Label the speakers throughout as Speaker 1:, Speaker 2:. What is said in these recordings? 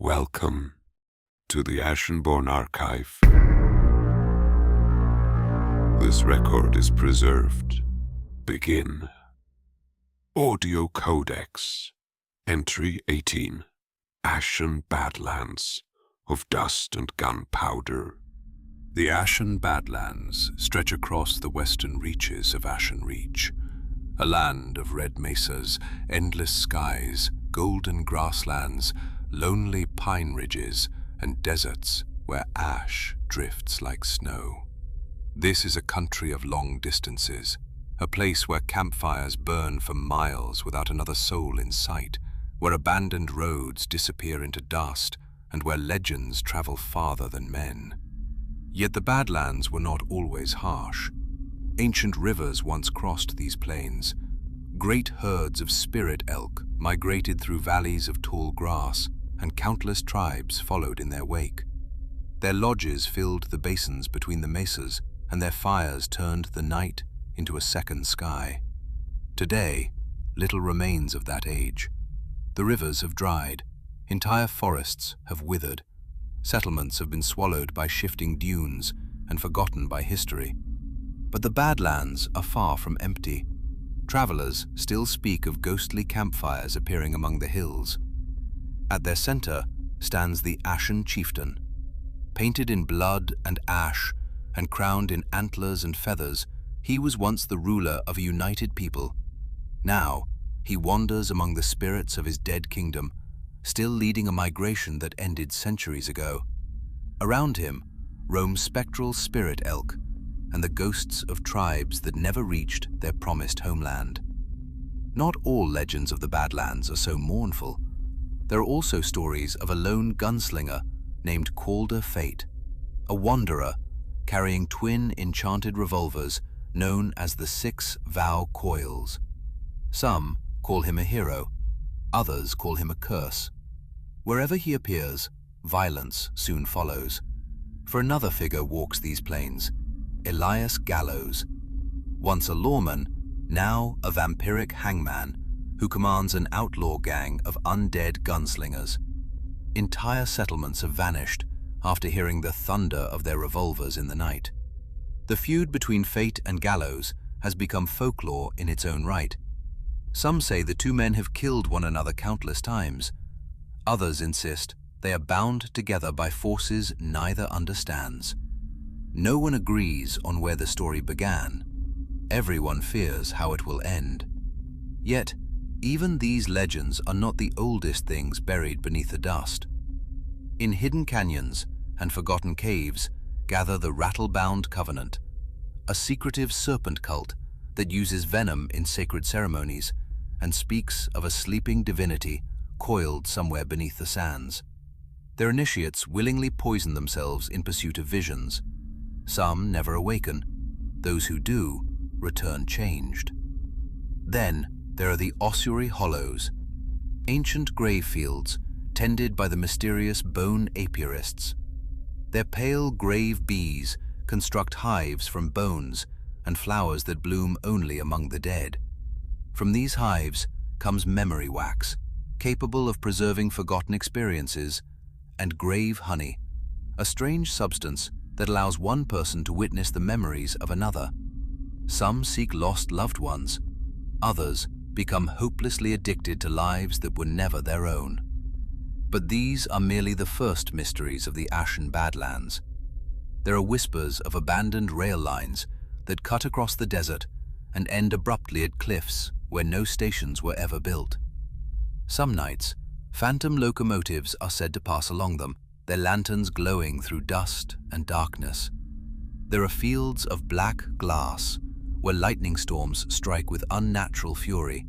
Speaker 1: Welcome to the Ashenborne Archive. This record is preserved. Begin. Audio Codex. Entry 18. Ashen Badlands of dust and gunpowder. The Ashen Badlands stretch across the western reaches of AshenReach, a land of red mesas, endless skies, golden grasslands, lonely pine ridges, and deserts where ash drifts like snow. This is a country of long distances, a place where campfires burn for miles without another soul in sight, where abandoned roads disappear into dust, and where legends travel farther than men. Yet the Badlands were not always harsh. Ancient rivers once crossed these plains. Great herds of spirit elk migrated through valleys of tall grass, and countless tribes followed in their wake. Their lodges filled the basins between the mesas, and their fires turned the night into a second sky. Today, little remains of that age. The rivers have dried, entire forests have withered, settlements have been swallowed by shifting dunes and forgotten by history. But the Badlands are far from empty. Travelers still speak of ghostly campfires appearing among the hills. At their center stands the Ashen Chieftain. Painted in blood and ash and crowned in antlers and feathers, he was once the ruler of a united people. Now, he wanders among the spirits of his dead kingdom, still leading a migration that ended centuries ago. Around him roam spectral spirit elk and the ghosts of tribes that never reached their promised homeland. Not all legends of the Badlands are so mournful. There are also stories of a lone gunslinger named Calder Fate, a wanderer carrying twin enchanted revolvers known as the 6 Vow Coils. Some call him a hero, others call him a curse. Wherever he appears, violence soon follows. For another figure walks these plains, Elias Gallows, once a lawman, now a vampiric hangman who commands an outlaw gang of undead gunslingers. Entire settlements have vanished after hearing the thunder of their revolvers in the night. The feud between Fate and Gallows has become folklore in its own right. Some say the two men have killed one another countless times. Others insist they are bound together by forces neither understands. No one agrees on where the story began. Everyone fears how it will end. Yet, even these legends are not the oldest things buried beneath the dust. In hidden canyons and forgotten caves gather the Rattlebound Covenant, a secretive serpent cult that uses venom in sacred ceremonies and speaks of a sleeping divinity coiled somewhere beneath the sands. Their initiates willingly poison themselves in pursuit of visions. Some never awaken. Those who do return changed. Then there are the Ossuary Hollows, ancient grave fields tended by the mysterious Bone Apiarists. Their pale grave bees construct hives from bones and flowers that bloom only among the dead. From these hives comes memory wax, capable of preserving forgotten experiences, and grave honey, a strange substance that allows one person to witness the memories of another. Some seek lost loved ones, others become hopelessly addicted to lives that were never their own. But these are merely the first mysteries of the Ashen Badlands. There are whispers of abandoned rail lines that cut across the desert and end abruptly at cliffs where no stations were ever built. Some nights, phantom locomotives are said to pass along them, their lanterns glowing through dust and darkness. There are fields of black glass where lightning storms strike with unnatural fury,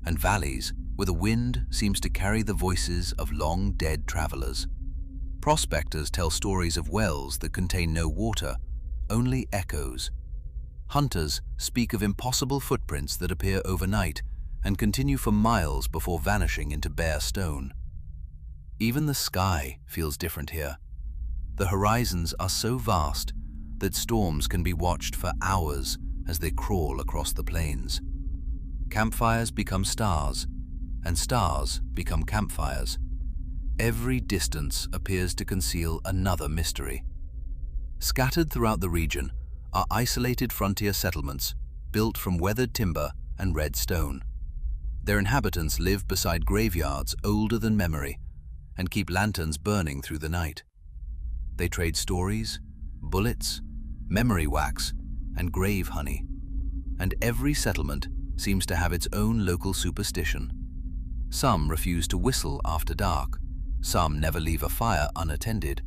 Speaker 1: and valleys where the wind seems to carry the voices of long-dead travelers. Prospectors tell stories of wells that contain no water, only echoes. Hunters speak of impossible footprints that appear overnight and continue for miles before vanishing into bare stone. Even the sky feels different here. The horizons are so vast that storms can be watched for hours as they crawl across the plains. Campfires become stars, and stars become campfires.
Speaker 2: Every distance appears to conceal another mystery. Scattered throughout the region are isolated frontier settlements built from weathered timber and red stone. Their inhabitants live beside graveyards older than memory and keep lanterns burning through the night. They trade stories, bullets, memory wax, and grave honey, and every settlement seems to have its own local superstition. Some refuse to whistle after dark, some never leave a fire unattended,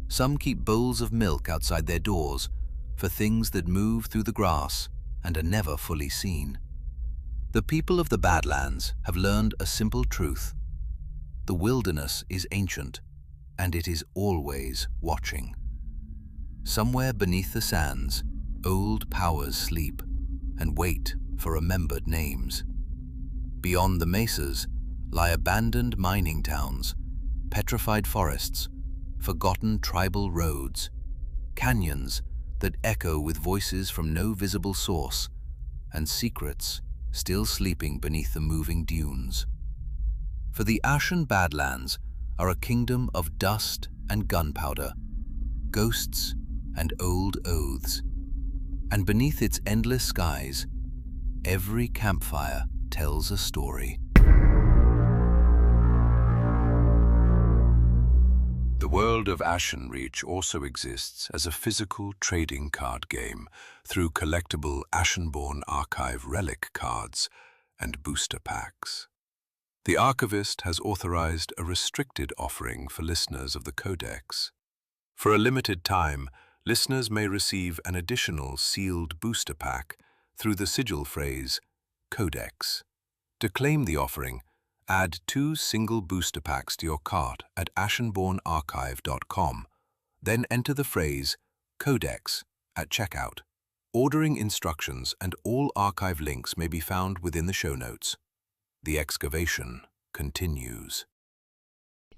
Speaker 2: some keep bowls of milk outside their doors for things that move through the grass and are never fully seen. The people of the Badlands have learned a simple truth. The wilderness is ancient, and it is always watching. Somewhere beneath the sands, old powers sleep and wait for remembered names. Beyond the mesas lie abandoned mining towns, petrified forests, forgotten tribal roads, canyons that echo with voices from no visible source, and secrets still sleeping beneath the moving dunes. For the Ashen Badlands are a kingdom of dust and gunpowder, ghosts and old oaths, and beneath its endless skies, every campfire tells a story.
Speaker 1: The world of AshenReach also exists as a physical trading card game through collectible Ashenborne Archive relic cards and booster packs. The archivist has authorized a restricted offering for listeners of the Codex. For a limited time, listeners may receive an additional sealed booster pack through the sigil phrase, Codex. To claim the offering, add 2 single booster packs to your cart at ashenbornearchive.com. Then enter the phrase, Codex, at checkout. Ordering instructions and all archive links may be found within the show notes. The excavation continues.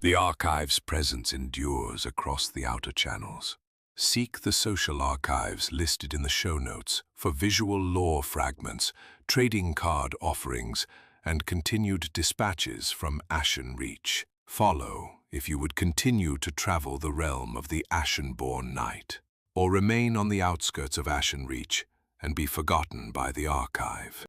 Speaker 1: The archive's presence endures across the outer channels. Seek the social archives listed in the show notes for visual lore fragments, trading card offerings, and continued dispatches from AshenReach. Follow if you would continue to travel the realm of the Ashenborne Knight, or remain on the outskirts of AshenReach and be forgotten by the archive.